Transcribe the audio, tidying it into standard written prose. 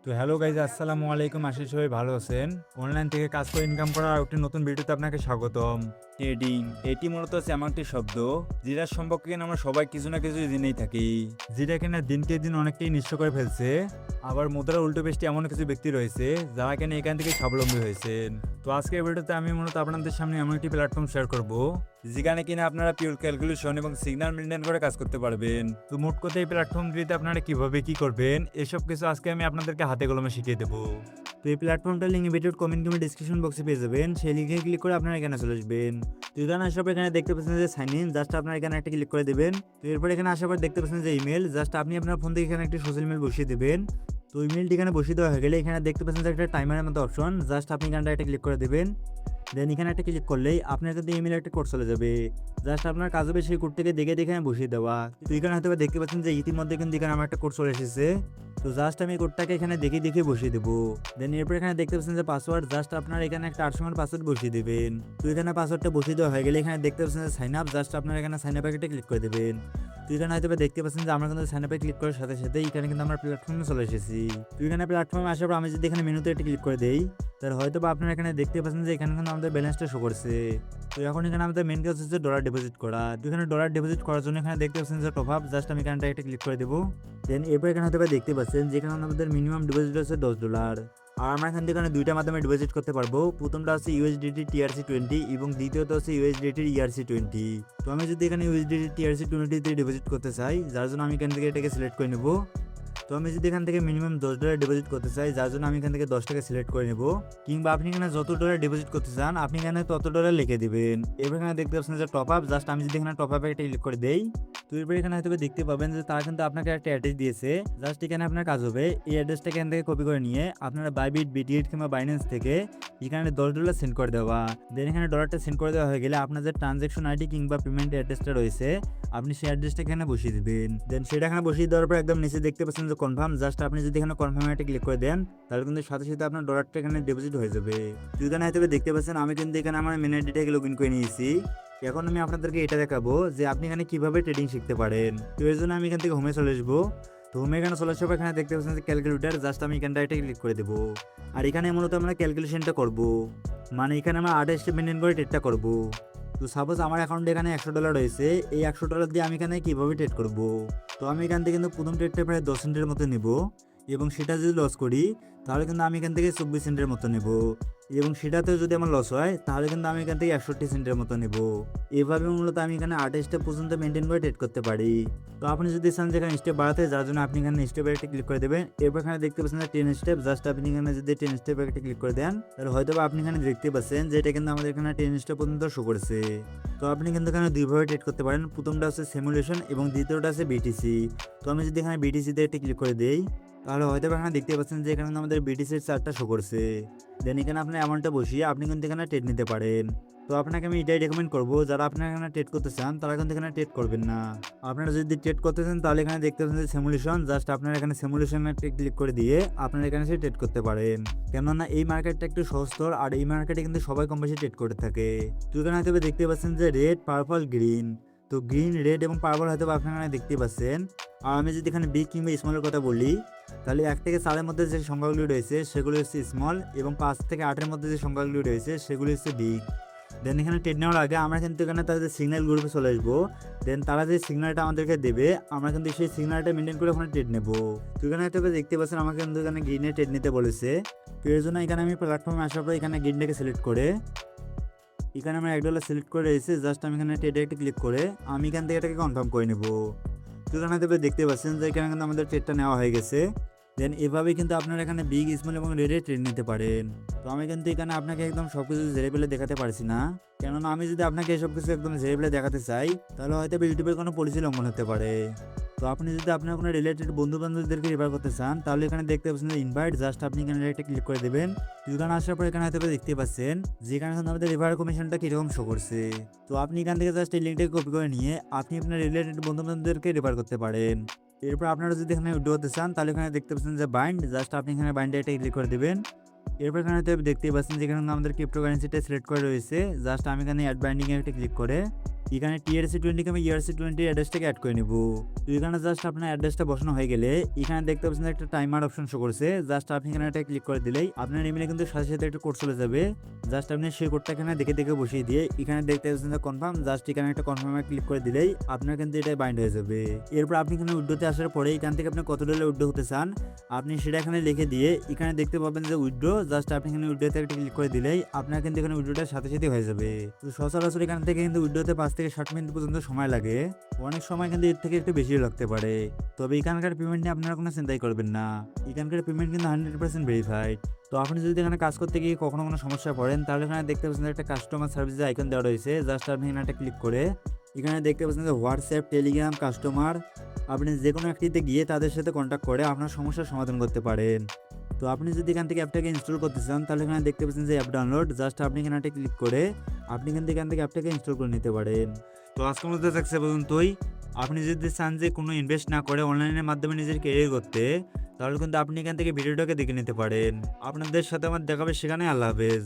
তো hello guys, আসসালামু আলাইকুম। আশা করি সবাই ভালো আছেন। অনলাইন থেকে কাজ করে ইনকাম করার একটি নতুন ভিডিওতে আপনাকে স্বাগতম। ট্রেডিং এটি মূলত হচ্ছে এমন একটি শব্দ যেটার সম্পর্কে কিনা আমরা সবাই কিছু না কিছু জেনেই থাকি, যেটা কিনা দিনকে দিন অনেকটাই নিঃস্ব করে ফেলছে। আবার মুদ্রার উল্টো পেশটি এমন কিছু ব্যক্তি রয়েছে যারা কিনা এখান থেকে স্বাবলম্বী হয়েছেন। তো আজকের ভিডিওতে আমি মূলত আপনাদের সামনে এমন একটি প্ল্যাটফর্ম শেয়ার করব যেখানে কিনা আপনারা পিওর ক্যালকুলেশন এবং সিগন্যাল মেনটেন করে কাজ করতে পারবেন। তো মোট কথা এই প্ল্যাটফর্মটিতে আপনারা কিভাবে কি করবেন এসব কিছু আজকে আমি আপনাদেরকে হাতে কলমে শিখিয়ে দেবো। তো এই প্ল্যাটফর্মটার লিঙ্ক ভিডিওর কমেন্ট ডিসক্রিপশন বক্সে পেয়ে যাবেন। সেই লিঙ্কে ক্লিক করে আপনারা এখানে চলে আসবেন। তো এখানে আসার পর এখানে দেখতে পাচ্ছেন যে সাইন ইন, জাস্ট আপনারা এখানে একটা ক্লিক করে দেবেন। তো এরপর এখানে আসার পর দেখতে পাচ্ছেন যে ইমেল, জাস্ট আপনি আপনার ফোন থেকে এখানে একটা সোশ্যাল ইমেল বসিয়ে দেবেন। তো ইমেলটি এখানে বসিয়ে দেওয়া হয়ে গেলে এখানে দেখতে পাচ্ছেন যে একটা টাইমারের মতো অপশন, জাস্ট আপনি এখানটা একটা ক্লিক করে দেবেন। দেন এখানে একটা ক্লিক করলেই আপনার কাছে ইমেলে একটা কোড চলে যাবে। জাস্ট আপনার কাজ হবে সেই কোডটাকে দেখে দেখে বসিয়ে দেওয়া। তো এখানে হয়তো দেখতে পাচ্ছেন যে ইতিমধ্যে কিন্তু এখানে আমার একটা কোড চলে এসেছে। তো জাস্ট আমি কোডটাকে এখানে দেখে দেখে বসিয়ে দেবো। দেন এরপর এখানে দেখতে পাচ্ছেন যে পাসওয়ার্ড, জাস্ট আপনার এখানে একটা 8 সংখ্যার পাসওয়ার্ড বসিয়ে দেবেন। তো এখানে পাসওয়ার্ডটা বসিয়ে দেওয়া হয়ে গেলে এখানে দেখতে পাচ্ছেন যে সাইন আপ, জাস্ট আপনার এখানে সাইন আপ একটা ক্লিক করে দেবেন। তো এখানে হয়তো দেখতে পাচ্ছেন যে আমরা কিন্তু সাইন আপে ক্লিক করার সাথে সাথে এখানে কিন্তু আমরা প্ল্যাটফর্মে চলে এসেছি। তো এখানে প্ল্যাটফর্মে আসার পর আমি যদি এখানে মেনুতে একটা ক্লিক করে দেই, তাহলে হয়তো বা আপনারা এখানে দেখতে পাচ্ছেন যে এখানে কিন্তু আমাদের ব্যালেন্সটা শো করছে। তো এখন এখানে আমাদের মেন কাজ হচ্ছে ডলার ডিপোজিট করা। তো এখানে ডলার ডিপোজিট করার জন্য এখানে দেখতে পাচ্ছেন যে টপ আপ, জাস্ট আমি এখানটা একটা ক্লিক করে দেবো। দেন এরপর এখানে হয়তো দেখতে পাচ্ছেন যে এখানে আমাদের মিনিমাম ডিপোজিট হচ্ছে $10। আর আমরা এখান থেকে দুইটা মাধ্যমে ডিপোজিট করতে পারবো। প্রথমটা হচ্ছে USDT TRC20 এবং দ্বিতীয়ত হচ্ছে USDT ERC20। তো আমি যদি এখানে USDT TRC20 তে ডিপোজিট করতে চাই, যার জন্য আমি এখান থেকে এটাকে সিলেক্ট করে নেব। তো আমি যদি এখান থেকে মিনিমাম $10 ডিপোজিট করতে চাই, যার জন্য আমি এখান থেকে 10 টাকা সিলেক্ট করে নেব। কিংবা আপনি এখানে যত ডলার ডিপোজিট করতে চান আপনি এখানে তত ডলার লিখে দিবেন। এবার এখানে দেখতে পাচ্ছেন যে টপ আপ, জাস্ট আমি যদি এখানে টপ আপে একটা ক্লিক করে দেই, তো এরপর এখানে হয়তো দেখতে পাবেন যে তারা কিন্তু আপনাকে একটা অ্যাড্রেস দিয়েছে। জাস্ট এখানে আপনার কাজ হবে এই অ্যাড্রেসটা এখান থেকে কপি করে নিয়ে আপনারা বাইবিট, বিটিএট কিংবা বাইন্যান্স থেকে এখানে $10 সেন্ড করে দেওয়া। দেন এখানে ডলারটা সেন্ড করে দেওয়া হয়ে গেলে আপনার যে ট্রানজ্যাকশন আইডি কিংবা পেমেন্ট অ্যাড্রেসটা রয়েছে আপনি সেই অ্যাড্রেসটা এখানে বসিয়ে দিবেন। দেন সেটা এখানে বসিয়ে দেওয়ার পর একদম নিচে দেখতে পাচ্ছেন যে কনফার্ম, জাস্ট আপনি যদি এখানে কনফার্ম একটা ক্লিক করে দেন তাহলে কিন্তু সাথে সাথে আপনার ডলারটা এখানে ডিপোজিট হয়ে যাবে। তো এখানে হয়তো দেখতে পাচ্ছেন আমি কিন্তু এখানে আমার মেন আইডিটাকে লগ ইন করে নিয়েছি। এখন আমি আপনাদেরকে এটা দেখাবো যে আপনি এখানে কিভাবে ট্রেডিং শিখতে পারেন। তো এর জন্য আমি এখান থেকে হোমে চলে আসবো। তো হোমে এখানে চলে আসার পর এখানে দেখতে পাচ্ছেন যে ক্যালকুলেটর, জাস্ট আমি এখানটা একটা ক্লিক করে দেবো। আর এখানে মূলত আমরা ক্যালকুলেশনটা করব, মানে এখানে আমরা 28 মেনটেন করে ট্রেডটা করব। তো সাপোজ আমার অ্যাকাউন্টে এখানে $100 রয়েছে, এই $100 দিয়ে আমি এখানে কিভাবে ট্রেড করব। তো আমি এখান থেকে কিন্তু প্রথম ট্রেডটা প্রায় 10 সেন্টের মতো নেব এবং সেটা যদি লস করি তাহলে কিন্তু আমি এখান থেকে 24 সেন্টের মতো নেব এবং সেটাতেও যদি আমার লস হয় তাহলে কিন্তু আমি এখান থেকে 61 সেন্টের মতো নেব। এভাবে মূলত আমি এখানে 28টা পর্যন্ত মেনটেন করে ট্রেড করতে পারি। তো আপনি যদি চান যে এখানে স্টেপ বাড়াতে, যার জন্য আপনি এখানে স্টেপ একটা ক্লিক করে দেবেন। এরপর এখানে দেখতে পাচ্ছেন 10 স্টেপ, জাস্ট আপনি এখানে যদি 10 স্টেপ একটা ক্লিক করে দেন তাহলে হয়তো আপনি এখানে দেখতে পাচ্ছেন যে এটা কিন্তু আমাদের এখানে 10 স্টেপ পর্যন্ত শো করছে। তো আপনি কিন্তু এখানে দুইভাবে ট্রেড করতে পারেন, প্রথমটা হচ্ছে সিমুলেশন এবং দ্বিতীয়টা আছে বিটিসি। তো আমি যদি এখানে বিটিসিতে একটা ক্লিক করে দেই তাহলে হয়তো এখানে দেখতে পাচ্ছেন যে এখানে আমাদের বিটিসির চার্টটা শো করছে। দেন এখানে আপনার অ্যামাউন্টটা বসিয়ে আপনি কিন্তু এখানে ট্রেড নিতে পারেন। তো আপনাকে আমি এটাই রেকমেন্ড করবো, যারা আপনারা এখানে ট্রেড করতে চান তারা কিন্তু এখানে ট্রেড করবেন না। আপনারা যদি ট্রেড করতে চান তাহলে এখানে দেখতে পাচ্ছেন যে সিমুলেশন, জাস্ট আপনারা এখানে সিমুলেশনে ক্লিক করে দিয়ে আপনারা এখানে সে ট্রেড করতে পারেন। কেননা এই মার্কেটটা একটু সহজতর আর এই মার্কেটে কিন্তু সবাই কম বেশি ট্রেড করে থাকে। তো এখানে হয়তো দেখতে পাচ্ছেন যে রেড, পার্পল, গ্রিন। তো গ্রিন, রেড এবং পার্পল হয়তো আপনারা দেখতে পাচ্ছেন। আর আমি যদি এখানে বিগ কিংবা স্মলের কথা বলি তাহলে 1 থেকে 4-এর মধ্যে যে সংখ্যাগুলি রয়েছে সেগুলি হচ্ছে স্মল এবং 5 থেকে 8-এর মধ্যে যে সংখ্যাগুলি রয়েছে সেগুলি হচ্ছে বিগ। দেন এখানে ট্রেড নেওয়ার আগে আমরা কিন্তু এখানে তাদের সিগন্যাল গ্রুপে চলে আসবো। দেন তারা যে সিগন্যালটা আমাদেরকে দেবে আমরা কিন্তু সেই সিগন্যালটা মেনটেন করে ওখানে ট্রেড নেবো। তো এখানে হয়তো দেখতে পাচ্ছেন আমাকে কিন্তু এখানে গ্রিনে ট্রেড নিতে বলেছে। তো এর জন্য এখানে আমি প্ল্যাটফর্মে আসার পর এখানে গ্রিনটাকে সিলেক্ট করে এখানে আমরা $1 সিলেক্ট করে রয়েছে, জাস্ট আমি এখানে ট্রেডে একটা ক্লিক করে আমি এখান থেকে এটাকে কনফার্ম করে নেব। তো এখানে দেখতে পাচ্ছেন যে এখানে কিন্তু আমাদের ট্রেডটা নেওয়া হয়ে গেছে। দেন এভাবেই কিন্তু আপনারা এখানে বিগ, স্মল এবং রেডে ট্রেড নিতে পারেন। তো আমি কিন্তু এখানে আপনাকে একদম সব কিছু ঝেড়ে পেলে দেখাতে পারছি না, কেননা আমি যদি আপনাকে এসব কিছু একদম ঝেড়ে পেলে দেখাতে চাই তাহলে হয়তো ইউটিউবের কোনো পলিসি লঙ্ঘন হতে পারে। তো আপনি যদি আপনার কোনো রিলেটেড বন্ধু বান্ধবদেরকে রেফার করতে চান তাহলে এখানে দেখতে পাচ্ছেন যে ইনভাইট, জাস্ট আপনি এখানে একটা ক্লিক করে দেবেন। এখানে আসার পর এখানে হয়তো দেখতে পাচ্ছেন যে এখানে আমাদের রেফার কমিশনটা কিরকম শো করছে। তো আপনি এখান থেকে জাস্ট এই লিঙ্কটাকে কপি করে নিয়ে আপনি আপনার রিলেটেড বন্ধু বান্ধবদেরকে রেফার করতে পারেন। এরপর আপনারা যদি এখানে উইথড্র করতে চান তাহলে এখানে দেখতে পাচ্ছেন যে বাইন্ড, জাস্ট আপনি এখানে বাইন্ডে একটা ক্লিক করে দেবেন। এরপর এখানে দেখতে পাচ্ছেন যে এখানে আমাদের ক্রিপ্টোকারেন্সিটা সিলেক্ট করে রয়েছে, জাস্ট আমি এখানে অ্যাড বাইন্ডিং এ একটা ক্লিক করে এখানে TRC20 আমি ERC20 অ্যাড্রেসটাকে অ্যাড করে নিব। তো এখানে জাস্ট আপনার অ্যাড্রেসটা বসানো হয়ে গেলে এখানে দেখতে পাচ্ছেন একটা টাইমার অপশন শো করছে। জাস্ট আপনি এখানে একটা ক্লিক করে দিলেই আপনার ইমেলে কিন্তু সাথে সাথে একটা কোড চলে যাবে। জাস্ট আপনি সেই কোডটা এখানে দেখে দেখে বসিয়ে দিয়ে এখানে দেখতে পাচ্ছেন যে কনফার্ম, জাস্ট এখানে একটা কনফার্মে ক্লিক করে দিলেই আপনার কিন্তু এটা বাইন্ড হয়ে যাবে। এরপর আপনি এখানে উইড্রোতে আসার পরে এখান থেকে আপনি কত ডলার উইড্রো হতে চান আপনি সেটা এখানে লিখে দিয়ে এখানে দেখতে পাবেন যে উইড্রো, জাস্ট আপনি এখানে উইড্রোতে একটা ক্লিক করে দিলেই আপনার কিন্তু এখানে উইড্রোটা সাথে সাথে হয়ে যাবে। তো সচরাচর এখান থেকে কিন্তু উইড্রোতে 5 থেকে 60 মিনিট পর্যন্ত সময় লাগে, অনেক সময় কিন্তু এর থেকে একটু বেশি লাগতে পারে। তবে এখানকার পেমেন্ট নিয়ে আপনারা কোনো চিন্তাই করবেন না, এখানকার পেমেন্ট কিন্তু 100% ভেরিফাইড। তো আপনি যদি এখানে কাজ করতে গিয়ে কখনো কোনো সমস্যা পড়েন তাহলে এখানে দেখতে পাচ্ছেন একটা কাস্টমার সার্ভিসের আইকন দেওয়া রয়েছে। জাস্ট আপনি এখানে একটা ক্লিক করে এখানে দেখতে পাচ্ছেন যে হোয়াটসঅ্যাপ, টেলিগ্রাম, কাস্টমার, আপনি যে কোনো একটিতে গিয়ে তাদের সাথে কন্ট্যাক্ট করে আপনার সমস্যার সমাধান করতে পারেন। তো আপনি যদি এখান থেকে অ্যাপটাকে ইনস্টল করতে চান তাহলে এখানে দেখতে পাচ্ছেন যে অ্যাপ ডাউনলোড, জাস্ট আপনি এখানে একটা ক্লিক করে আপনি কিন্তু এখান থেকে অ্যাপটাকে ইনস্টল করে নিতে পারেন। তো আজকের মধ্যে থাকছে পর্যন্তই। আপনি যদি চান যে কোনো ইনভেস্ট না করে অনলাইনের মাধ্যমে নিজের ক্যারিয়ার করতে তাহলে কিন্তু আপনি এখান থেকে ভিডিওটাকে দেখে নিতে পারেন। আপনাদের সাথে আমার দেখাবে সেখানে। আল্লাহ হাফেজ।